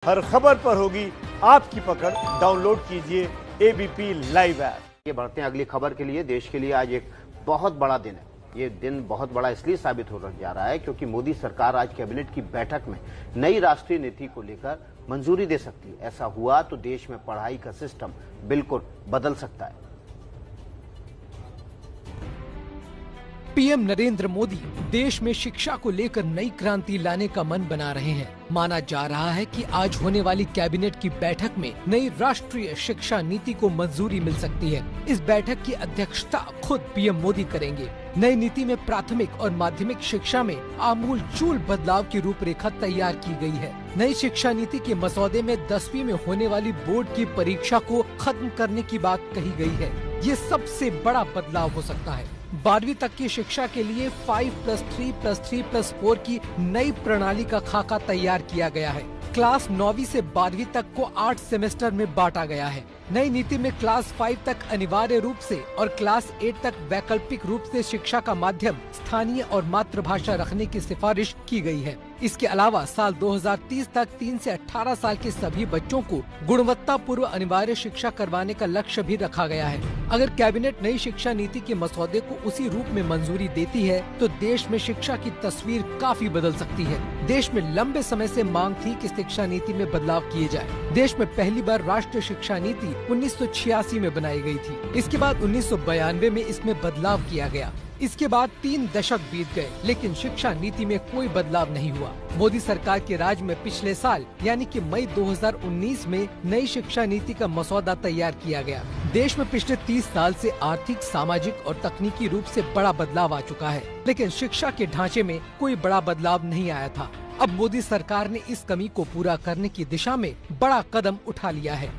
हर खबर पर होगी आपकी पकड़। डाउनलोड कीजिए एबीपी लाइव ऐप। ये बढ़ते हैं अगली खबर के लिए। देश के लिए आज एक बहुत बड़ा दिन है। ये दिन बहुत बड़ा इसलिए साबित हो जा रहा है क्योंकि मोदी सरकार आज कैबिनेट की बैठक में नई राष्ट्रीय नीति को लेकर मंजूरी दे सकती है। ऐसा हुआ तो देश में पढ़ाई का सिस्टम बिल्कुल बदल सकता है। पीएम नरेंद्र मोदी देश में शिक्षा को लेकर नई क्रांति लाने का मन बना रहे हैं। माना जा रहा है कि आज होने वाली कैबिनेट की बैठक में नई राष्ट्रीय शिक्षा नीति को मंजूरी मिल सकती है। इस बैठक की अध्यक्षता खुद पीएम मोदी करेंगे। नई नीति में प्राथमिक और माध्यमिक शिक्षा में आमूलचूल बदलाव की रूपरेखा तैयार की गई है। नई शिक्षा नीति के मसौदे में 10वीं में होने वाली बोर्ड की परीक्षा को खत्म करने की बात कही गई है। ये सबसे बड़ा बदलाव हो सकता है। 12वीं तक की शिक्षा के लिए 5+3+3+4 की नई प्रणाली का खाका तैयार किया गया है। क्लास 9वीं से 12वीं तक को 8 सेमेस्टर में बांटा गया है। नई नीति में क्लास 5 तक अनिवार्य रूप से और क्लास 8 तक वैकल्पिक रूप से शिक्षा का माध्यम स्थानीय और मातृभाषा रखने की सिफारिश की गई है। इसके अलावा साल 2030 तक 3 से 18 साल के सभी बच्चों को गुणवत्तापूर्ण अनिवार्य शिक्षा करवाने का लक्ष्य भी रखा गया है। अगर कैबिनेट नई शिक्षा नीति के मसौदे को उसी रूप में मंजूरी देती है तो देश में शिक्षा की तस्वीर काफी बदल सकती है। देश में लंबे समय से मांग थी कि शिक्षा नीति में बदलाव किए जाए। देश में पहली बार राष्ट्रीय शिक्षा नीति 1986 में बनाई गई थी। इसके बाद 1992 में इसमें बदलाव किया गया। इसके बाद 3 दशक बीत गए, लेकिन शिक्षा नीति में कोई बदलाव नहीं हुआ। मोदी सरकार के राज में पिछले साल यानी कि मई 2019 में नई शिक्षा नीति का मसौदा तैयार किया गया। देश में पिछले 30 साल से आर्थिक, सामाजिक और तकनीकी रूप से बड़ा बदलाव आ चुका है, लेकिन शिक्षा के ढांचे में कोई बड़ा बदलाव नहीं आया था। अब मोदी सरकार ने इस कमी को पूरा करने की दिशा में बड़ा कदम उठा लिया है।